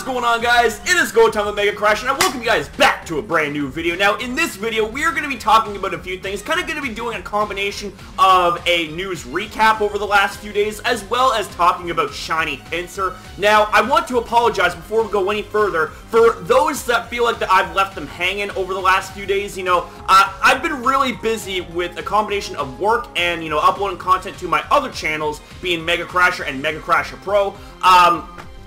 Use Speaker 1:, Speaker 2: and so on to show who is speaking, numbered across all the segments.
Speaker 1: is going on, guys? It is go time with Mega Crash, and I welcome you guys back to a brand new video. Now, in this video, we are going to be talking about a few things, kind of going to be doing a combination of a news recap over the last few days, as well as talking about Shiny Pinsir. Now, I want to apologize before we go any further for those that feel like that I've left them hanging over the last few days. You know, I've been really busy with a combination of work and, you know, uploading content to my other channels, being Mega Crasher and Mega Crasher Pro.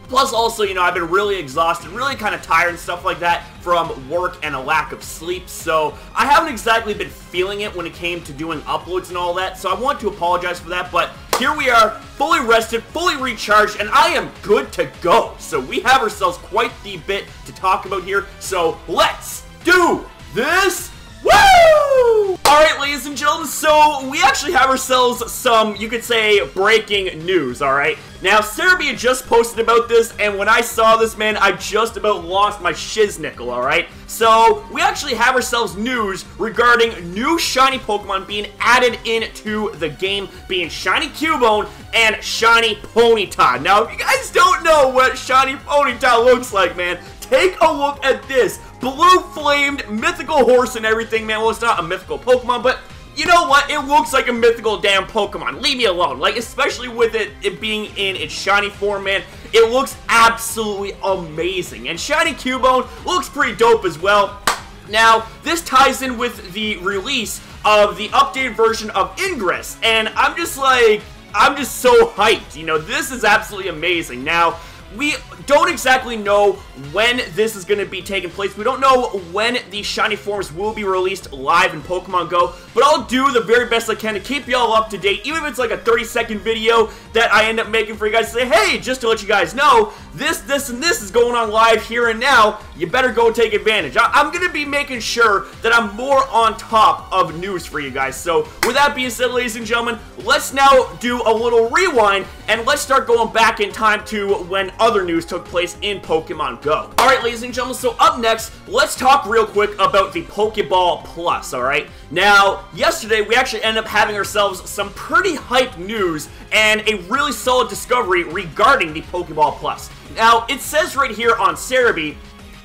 Speaker 1: Plus, also, you know, I've been really exhausted, really kind of tired and stuff like that from work and a lack of sleep, so I haven't exactly been feeling it when it came to doing uploads and all that, so I want to apologize for that, but here we are, fully rested, fully recharged, and I am good to go. So we have ourselves quite the bit to talk about here, so let's do this! Woo! Alright, ladies and gentlemen, so we actually have ourselves some, you could say, breaking news, alright? Now, Cerebi just posted about this, and when I saw this, man, I just about lost my shiznickel, alright? So, we actually have ourselves news regarding new shiny Pokemon being added into the game, being Shiny Cubone and Shiny Ponyta. Now, if you guys don't know what Shiny Ponyta looks like, man, take a look at this. Blue-flamed, mythical horse and everything, man. Well, it's not a mythical Pokemon, but you know what? It looks like a mythical damn Pokemon. Leave me alone. Like, especially with it being in its shiny form, man. It looks absolutely amazing. And Shiny Cubone looks pretty dope as well. Now, this ties in with the release of the updated version of Ingress. And I'm just like, I'm just so hyped. You know, this is absolutely amazing. Now, we don't exactly know when this is going to be taking place. We don't know when these shiny forms will be released live in Pokemon Go, but I'll do the very best I can to keep y'all up to date, even if it's like a 30-second video that I end up making for you guys to say, hey, just to let you guys know, this, and this is going on live here and now. You better go take advantage. I'm going to be making sure that I'm more on top of news for you guys. So, with that being said, ladies and gentlemen, let's now do a little rewind, and let's start going back in time to when other news took place in Pokemon Go. Alright, ladies and gentlemen, so up next, let's talk real quick about the Pokeball Plus, alright? Now, yesterday, we actually ended up having ourselves some pretty hyped news and a really solid discovery regarding the Pokeball Plus. Now, it says right here on Cerebi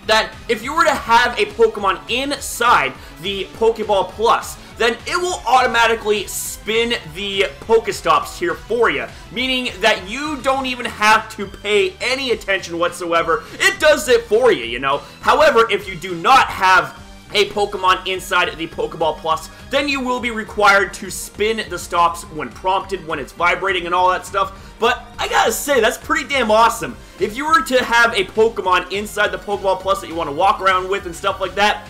Speaker 1: that if you were to have a Pokemon inside the Pokeball Plus, then it will automatically spin the Pokestops here for you, meaning that you don't even have to pay any attention whatsoever. It does it for you, you know. However, if you do not have a Pokemon inside the Pokeball Plus, then you will be required to spin the stops when prompted, when it's vibrating and all that stuff. But I gotta say, that's pretty damn awesome. If you were to have a Pokemon inside the Pokeball Plus that you want to walk around with and stuff like that,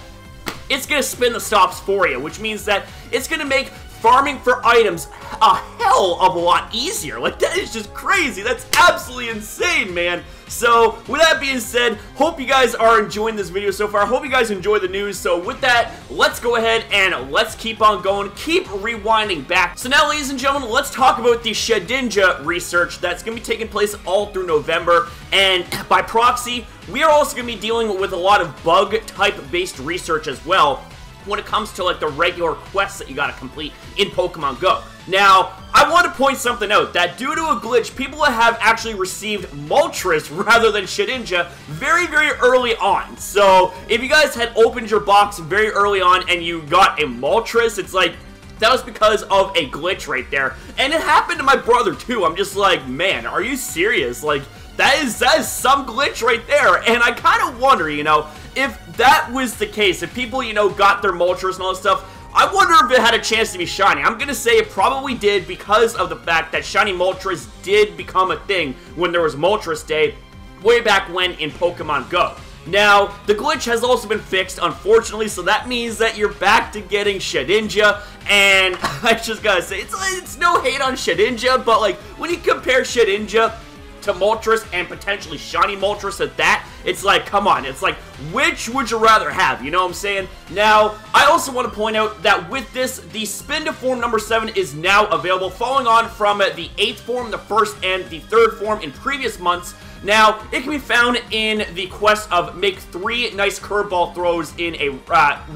Speaker 1: it's going to spin the stops for you, which means that it's going to make farming for items a hell of a lot easier. Like, that is just crazy. That's absolutely insane, man. So, with that being said, hope you guys are enjoying this video so far. Hope you guys enjoy the news. So, with that, let's go ahead and let's keep on going. Keep rewinding back. So now, ladies and gentlemen, let's talk about the Shedinja Research that's going to be taking place all through November. And by proxy, we are also going to be dealing with a lot of bug-type based research as well when it comes to, like, the regular quests that you gotta complete in Pokemon Go. Now, I want to point something out, that due to a glitch, people have actually received Moltres rather than Shedinja very, very early on. So, if you guys had opened your box very early on and you got a Moltres, it's like, that was because of a glitch right there. And it happened to my brother, too. I'm just like, man, are you serious? Like, that is some glitch right there, and I kind of wonder, you know, if that was the case, if people, you know, got their Moltres and all this stuff, I wonder if it had a chance to be shiny. I'm gonna say it probably did because of the fact that shiny Moltres did become a thing when there was Moltres Day way back when in Pokemon Go. Now, the glitch has also been fixed, unfortunately, so that means that you're back to getting Shedinja, and I just gotta say, it's no hate on Shedinja, but, like, when you compare Shedinja to Moltres and potentially shiny Moltres at that, it's like, come on, it's like, which would you rather have, you know what I'm saying? Now, I also want to point out that with this, the spin to form number 7 is now available, following on from the 8th form, the 1st, and the 3rd form in previous months. Now, it can be found in the quest of make 3 nice curveball throws in a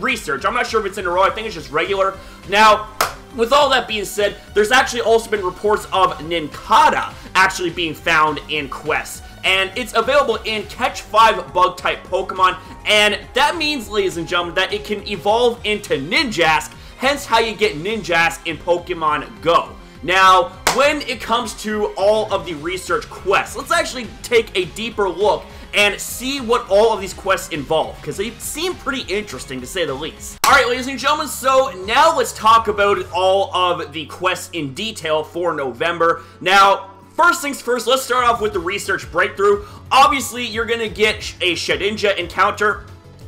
Speaker 1: research. I'm not sure if it's in a row, I think it's just regular. Now, with all that being said, there's actually also been reports of Nincada actually being found in quests. and it's available in Catch 5 Bug-type Pokemon, and that means, ladies and gentlemen, that it can evolve into Ninjask, hence how you get Ninjask in Pokemon Go. Now, when it comes to all of the research quests, let's actually take a deeper look and see what all of these quests involve, because they seem pretty interesting to say the least. Alright, ladies and gentlemen, so now let's talk about all of the quests in detail for November. Now, first things first, let's start off with the research breakthrough. Obviously, you're going to get a Shedinja encounter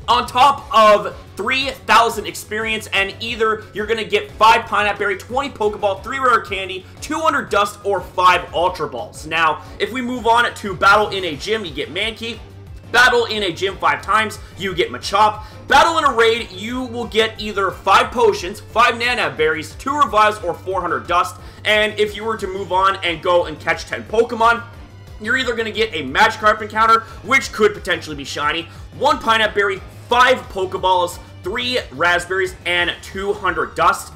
Speaker 1: on top of 3,000 experience, and either you're going to get 5 Pineapple Berry, 20 Pokeball, 3 Rare Candy, 200 Dust, or 5 Ultra Balls. Now, if we move on to Battle in a Gym, you get Mankey. Battle in a Gym 5 times, you get Machop. Battle in a Raid, you will get either 5 Potions, 5 Nanab Berries, 2 Revives, or 400 Dust. And if you were to move on and go and catch 10 Pokemon, you're either going to get a Magikarp encounter, which could potentially be shiny, 1 Pineapple Berry, 5 Pokeballs, 3 Raspberries, and 200 Dust.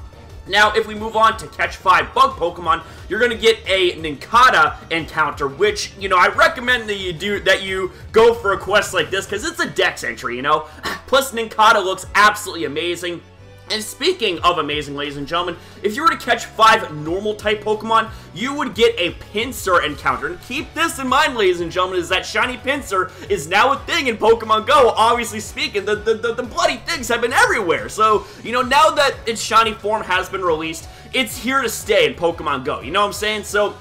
Speaker 1: Now, if we move on to catch 5 bug Pokemon, you're going to get a Nincada encounter, which, you know, I recommend that you go for a quest like this, because it's a dex entry, you know? Plus, Nincada looks absolutely amazing. And speaking of amazing, ladies and gentlemen, if you were to catch 5 normal-type Pokemon, you would get a Pinsir encounter. And keep this in mind, ladies and gentlemen, is that Shiny Pinsir is now a thing in Pokemon Go. Obviously speaking, the bloody things have been everywhere. So, you know, now that its shiny form has been released, it's here to stay in Pokemon Go. You know what I'm saying? So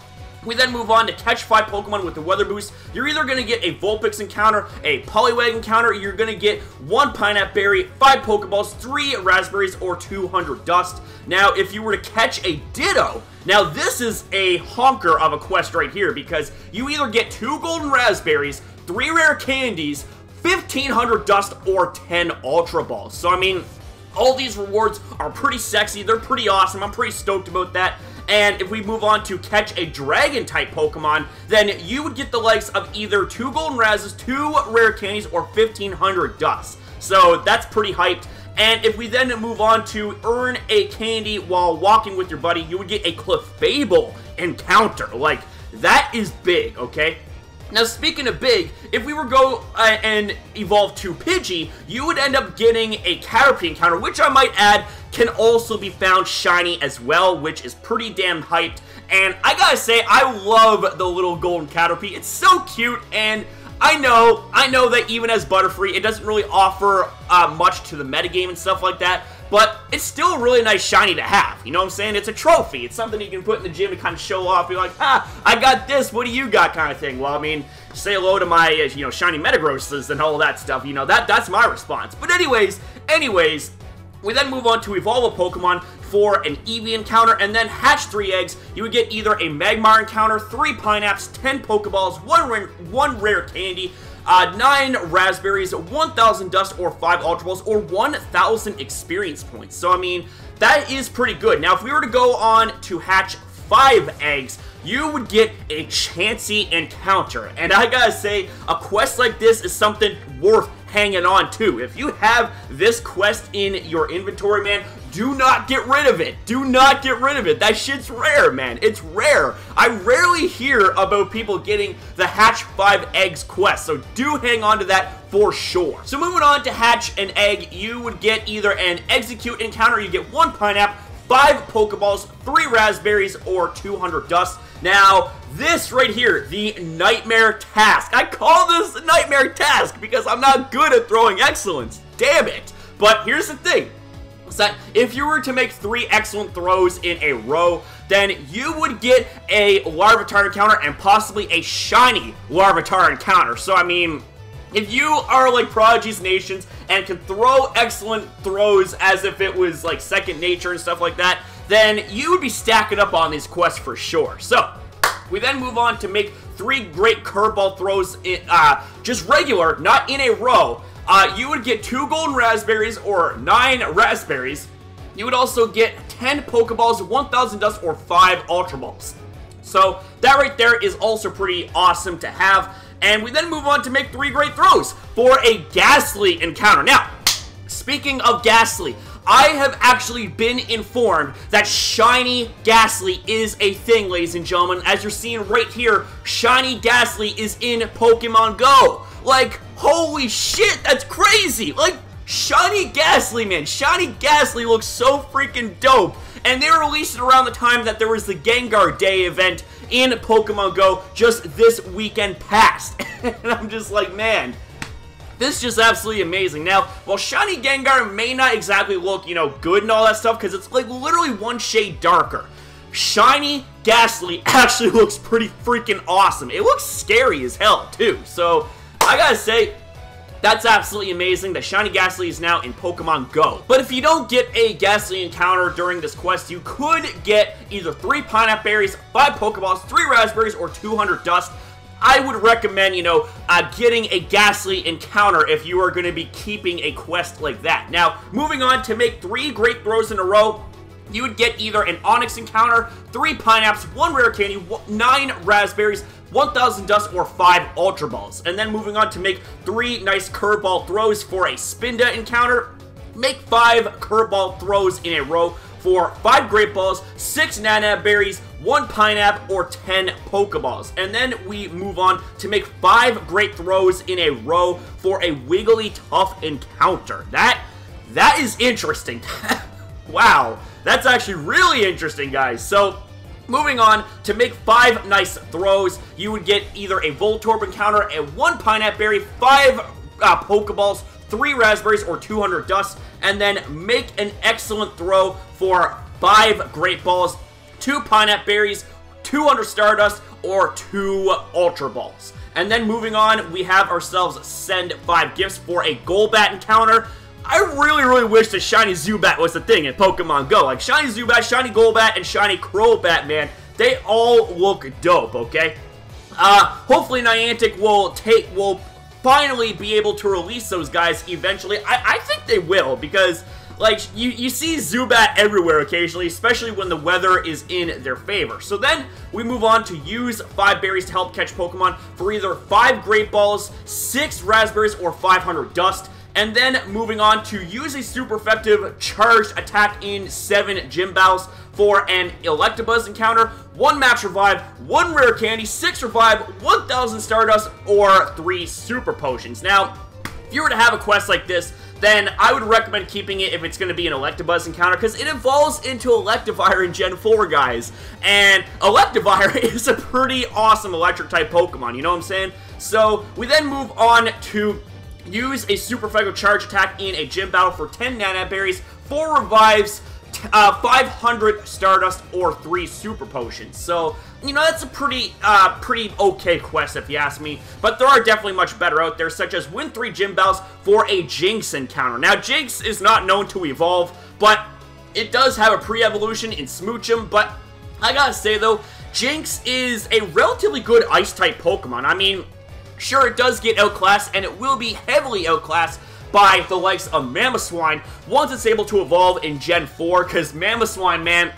Speaker 1: we then move on to catch 5 Pokemon with the Weather Boost. You're either going to get a Vulpix encounter, a Poliwag encounter, you're going to get 1 Pineapple Berry, 5 Pokeballs, 3 Raspberries, or 200 Dust. Now, if you were to catch a Ditto, now this is a honker of a quest right here, because you either get 2 Golden Raspberries, 3 Rare Candies, 1,500 Dust, or 10 Ultra Balls. So, I mean, all these rewards are pretty sexy, they're pretty awesome, I'm pretty stoked about that. And if we move on to catch a Dragon-type Pokemon, then you would get the likes of either 2 Golden Razes, 2 Rare Candies, or 1,500 Dust. So that's pretty hyped. And if we then move on to earn a candy while walking with your buddy, you would get a Clefable encounter. Like, that is big, okay? Now, speaking of big, if we were to go and evolve to Pidgey, you would end up getting a Caterpie encounter, which I might add can also be found shiny as well, which is pretty damn hyped. And I gotta say, I love the little golden Caterpie. It's so cute, and I know that even as Butterfree, it doesn't really offer much to the metagame and stuff like that, but it's still a really nice shiny to have. You know what I'm saying? It's a trophy. It's something you can put in the gym to kind of show off. You're like, ah, I got this. What do you got kind of thing. Well, I mean, say hello to my, you know, shiny Metagrosses and all that stuff. You know, that's my response. But anyways, we then move on to evolve a Pokemon for an Eevee encounter, and then hatch 3 eggs. You would get either a Magmar encounter, 3 Pineapples, 10 Pokeballs, 1 Rare Candy, 9 Raspberries, 1,000 Dust, or 5 Ultra Balls, or 1,000 Experience Points. So, I mean, that is pretty good. Now, if we were to go on to hatch 5 eggs, you would get a Chansey encounter. And I gotta say, a quest like this is something worth hanging on to. If you have this quest in your inventory, man, do not get rid of it. Do not get rid of it. That shit's rare, man. It's rare. I rarely hear about people getting the Hatch 5 Eggs quest, so do hang on to that for sure. So moving on to Hatch an Egg, you would get either an Execute encounter, you get 1 Pineapple, 5 Pokeballs, 3 Raspberries, or 200 Dust. Now, this right here, the Nightmare Task. I call this the Nightmare Task because I'm not good at throwing excellence. Damn it. But here's the thing. Is that if you were to make 3 excellent throws in a row, then you would get a Larvitar encounter and possibly a shiny Larvitar encounter. So, I mean, if you are like Prodigy's Nations and can throw excellent throws as if it was like second nature and stuff like that, then you would be stacking up on these quests for sure. So, we then move on to make 3 great curveball throws, just regular, not in a row. You would get 2 golden raspberries or 9 raspberries. You would also get 10 Pokeballs, 1,000 Dust, or 5 Ultra Balls. So that right there is also pretty awesome to have. And we then move on to make 3 great throws for a Ghastly encounter. Now, speaking of Ghastly, I have actually been informed that Shiny Gastly is a thing, ladies and gentlemen. As you're seeing right here, Shiny Gastly is in Pokemon Go. Like, holy shit, that's crazy. Like, Shiny Gastly, man. Shiny Gastly looks so freaking dope. And they released it around the time that there was the Gengar Day event in Pokemon Go just this weekend past. And I'm just like, man, this is just absolutely amazing. Now, while Shiny Gengar may not exactly look, you know, good and all that stuff, because it's like literally one shade darker, Shiny Gastly actually looks pretty freaking awesome. It looks scary as hell, too. So, I gotta say, that's absolutely amazing that Shiny Gastly is now in Pokemon Go. But if you don't get a Gastly encounter during this quest, you could get either 3 pineapple berries, 5 Pokeballs, 3 raspberries, or 200 dust. I would recommend, you know, getting a Gastly encounter if you are going to be keeping a quest like that. Now, moving on, to make 3 great throws in a row, you would get either an Onix encounter, 3 pineapples, 1 rare candy, 9 raspberries, 1,000 dust, or 5 Ultra Balls. And then moving on to make 3 nice curveball throws for a Spinda encounter, make 5 curveball throws in a row for 5 Great Balls, 6 Nana Berries, 1 Pineapple, or 10 Pokeballs. And then we move on to make 5 great throws in a row for a Wigglytuff encounter. That is interesting. Wow, that's actually really interesting, guys. So, moving on, to make 5 nice throws, you would get either a Voltorb encounter, a 1 Pineapple Berry, 5 Pokeballs, 3 raspberries, or 200 dust, and then make an excellent throw for 5 Great Balls, 2 Pineapple Berries, 200 Stardust, or 2 Ultra Balls. And then moving on, we have ourselves send 5 gifts for a Golbat encounter. I really wish that Shiny Zubat was a thing in Pokemon Go. Like, Shiny Zubat, Shiny Golbat, and Shiny Crobat, man, they all look dope, okay? Hopefully Niantic will finally be able to release those guys eventually. I think they will, because, like, you see Zubat everywhere occasionally, especially when the weather is in their favor. So then, we move on to use 5 berries to help catch Pokemon for either 5 Great Balls, 6 Raspberries, or 500 Dust. And then, moving on to use a super effective charged attack in 7 Gym Battles for an Electabuzz encounter, 1 Match Revive, 1 Rare Candy, 6 Revive, 1,000 Stardust, or 3 Super Potions. Now, if you were to have a quest like this, then I would recommend keeping it if it's going to be an Electabuzz encounter, because it evolves into Electivire in Gen 4, guys. And Electivire is a pretty awesome Electric-type Pokemon, you know what I'm saying? So, we then move on to use a super effective charge attack in a gym battle for 10 Nana Berries, 4 Revives, 500 Stardust, or 3 Super Potions. So, you know, that's a pretty okay quest if you ask me. But there are definitely much better out there, such as win 3 gym battles for a Jinx encounter. Now, Jinx is not known to evolve, but it does have a pre-evolution in Smoochum. But I gotta say, though, Jinx is a relatively good Ice-type Pokemon. I mean, sure, it does get outclassed, and it will be heavily outclassed by the likes of Mamoswine once it's able to evolve in Gen 4, because Mamoswine, man,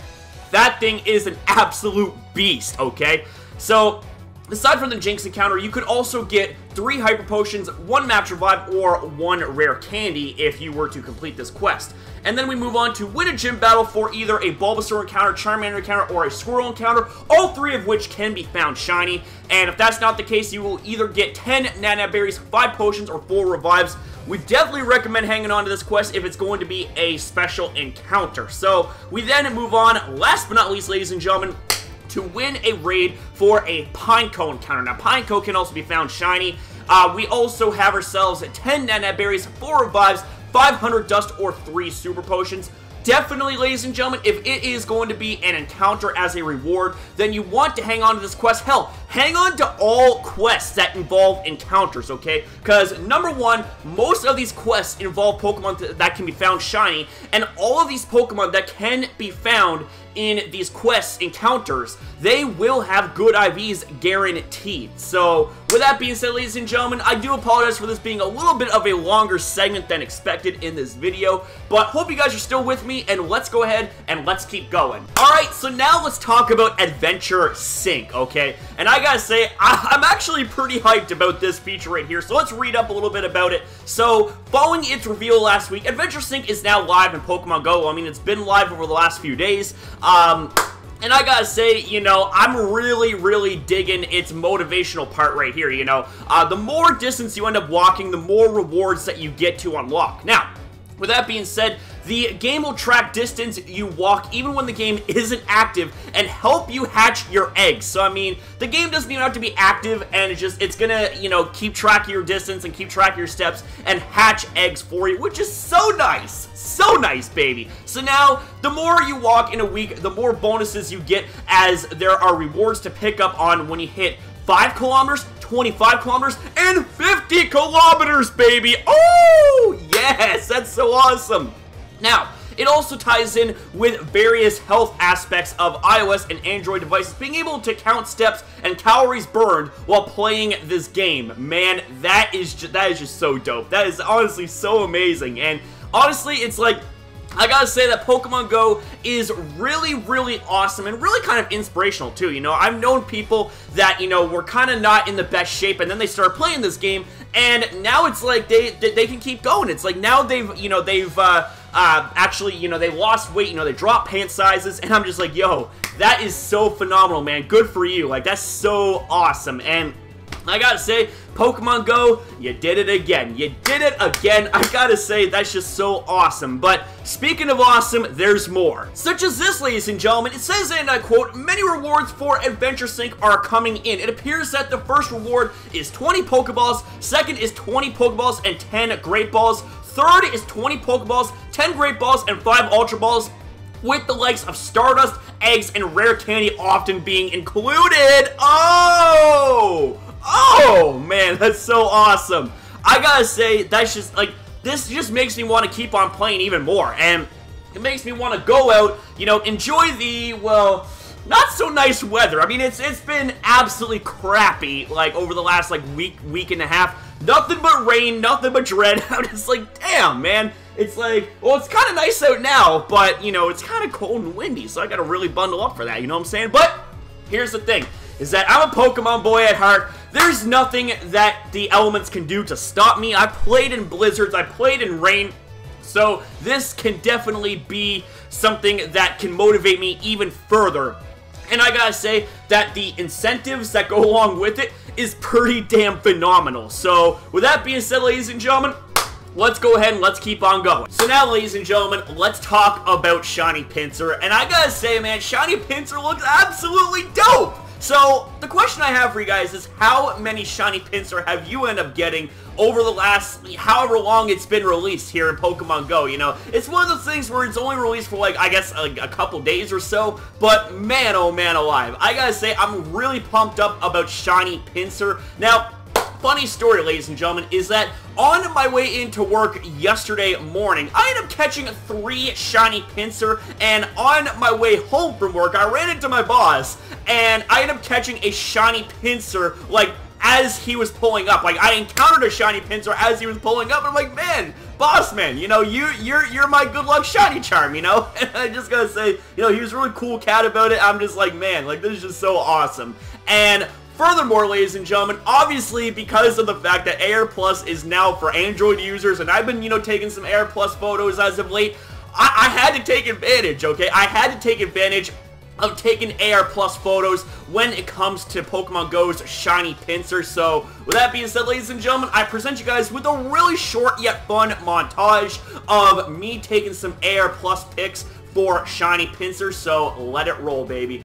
Speaker 1: that thing is an absolute beast, okay? So, aside from the Jinx encounter, you could also get 3 Hyper Potions, 1 Match Revive, or 1 Rare Candy if you were to complete this quest. And then we move on to win a gym battle for either a Bulbasaur encounter, Charmander encounter, or a Squirrel encounter, all 3 of which can be found shiny. And if that's not the case, you will either get 10 Nana Berries, 5 Potions, or 4 Revives. We definitely recommend hanging on to this quest if it's going to be a special encounter. So, we then move on, last but not least, ladies and gentlemen, to win a raid for a Pineco encounter. Now, Pineco can also be found shiny. We also have ourselves 10 Nana Berries, 4 Revives, 500 Dust, or 3 Super Potions. Definitely, ladies and gentlemen, if it is going to be an encounter as a reward, then you want to hang on to this quest. Hell, hang on to all quests that involve encounters, okay? Because, number one, most of these quests involve Pokemon that can be found shiny, and all of these Pokemon that can be found in these quest encounters, they will have good IVs guaranteed. So, with that being said, ladies and gentlemen, I do apologize for this being a little bit of a longer segment than expected in this video, but hope you guys are still with me, and let's go ahead and let's keep going. Alright, so now let's talk about Adventure Sync, okay? And I I gotta say, I'm actually pretty hyped about this feature right here, so let's read up a little bit about it. So, following its reveal last week, Adventure Sync is now live in Pokemon Go. I mean, it's been live over the last few days. And I gotta say, you know, I'm really digging its motivational part right here, you know. The more distance you end up walking, the more rewards that you get to unlock. Now, with that being said, the game will track distance you walk even when the game isn't active and help you hatch your eggs. So, I mean, the game doesn't even have to be active, and it's gonna, you know, keep track of your distance and keep track of your steps and hatch eggs for you, which is so nice. So nice, baby. So now, the more you walk in a week, the more bonuses you get, as there are rewards to pick up on when you hit 5 kilometers, 25 kilometers, and 50 kilometers, baby! Oh, yes! That's so awesome! Now, it also ties in with various health aspects of iOS and Android devices, being able to count steps and calories burned while playing this game. Man, that is just so dope. That is honestly so amazing, and honestly, it's like, I gotta say that Pokemon Go is really awesome and really kind of inspirational too, you know. I've known people that, you know, were kind of not in the best shape, and then they started playing this game, and now it's like they can keep going. It's like now they've actually, you know, they lost weight, you know, they dropped pant sizes, and I'm just like, yo, that is so phenomenal, man. Good for you. Like, that's so awesome. And I gotta say, Pokemon Go, you did it again. You did it again. I gotta say, that's just so awesome. But speaking of awesome, there's more. Such as this, ladies and gentlemen. It says, and I quote, many rewards for Adventure Sync are coming in. It appears that the first reward is 20 Pokeballs, second is 20 Pokeballs and 10 Great Balls, third is 20 Pokeballs, 10 Great Balls, and 5 Ultra Balls, with the likes of Stardust, eggs, and rare candy often being included. Oh, man, that's so awesome. I gotta say, that's just, like, this just makes me want to keep on playing even more, and it makes me want to go out, you know, enjoy the, well, not so nice weather. I mean, it's been absolutely crappy, like, over the last, like, week and a half. Nothing but rain, nothing but dread. I'm just like, damn, man. It's like, well, it's kind of nice out now, but, you know, it's kind of cold and windy, so I gotta really bundle up for that, you know what I'm saying? But here's the thing, is that I'm a Pokemon boy at heart. There's nothing that the elements can do to stop me. I played in blizzards, I played in rain, so this can definitely be something that can motivate me even further. And I gotta say that the incentives that go along with it is pretty damn phenomenal. So, with that being said, ladies and gentlemen, let's go ahead and let's keep on going. So now, ladies and gentlemen, let's talk about Shiny Pinsir. And I gotta say, man, Shiny Pinsir looks absolutely dope! So, the question I have for you guys is, how many Shiny Pinsir have you ended up getting over the last, however long it's been released here in Pokemon Go, you know? It's one of those things where it's only released for, like, I guess, like, a couple days or so, but man, oh man alive. I gotta say, I'm really pumped up about Shiny Pinsir. Now, funny story, ladies and gentlemen, is that on my way into work yesterday morning, I ended up catching 3 Shiny Pinsir, and on my way home from work, I ran into my boss, and I ended up catching a Shiny Pinsir, like, as he was pulling up. Like, I encountered a Shiny Pinsir as he was pulling up, and I'm like, man, boss man, you know, you're my good luck shiny charm, you know? And I just gotta say, you know, he was a really cool cat about it. I'm just like, man, like, this is just so awesome. And furthermore, ladies and gentlemen, obviously because of the fact that AR Plus is now for Android users, and I've been, you know, taking some AR Plus photos as of late, I had to take advantage, okay? I had to take advantage of taking AR Plus photos when it comes to Pokemon Go's Shiny Pinsir. So, with that being said, ladies and gentlemen, I present you guys with a really short yet fun montage of me taking some AR Plus pics for Shiny Pinsir. So, let it roll, baby.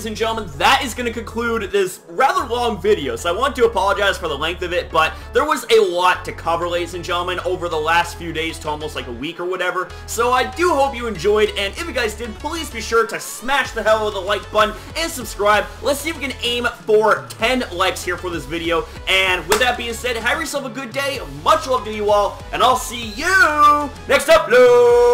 Speaker 1: ladies and gentlemen, that is going to conclude this rather long video, so I want to apologize for the length of it, but there was a lot to cover, ladies and gentlemen, over the last few days to almost like a week or whatever, so I do hope you enjoyed, and if you guys did, please be sure to smash the hell out of the like button and subscribe. Let's see if we can aim for 10 likes here for this video, and with that being said, have yourself a good day, much love to you all, and I'll see you next upload!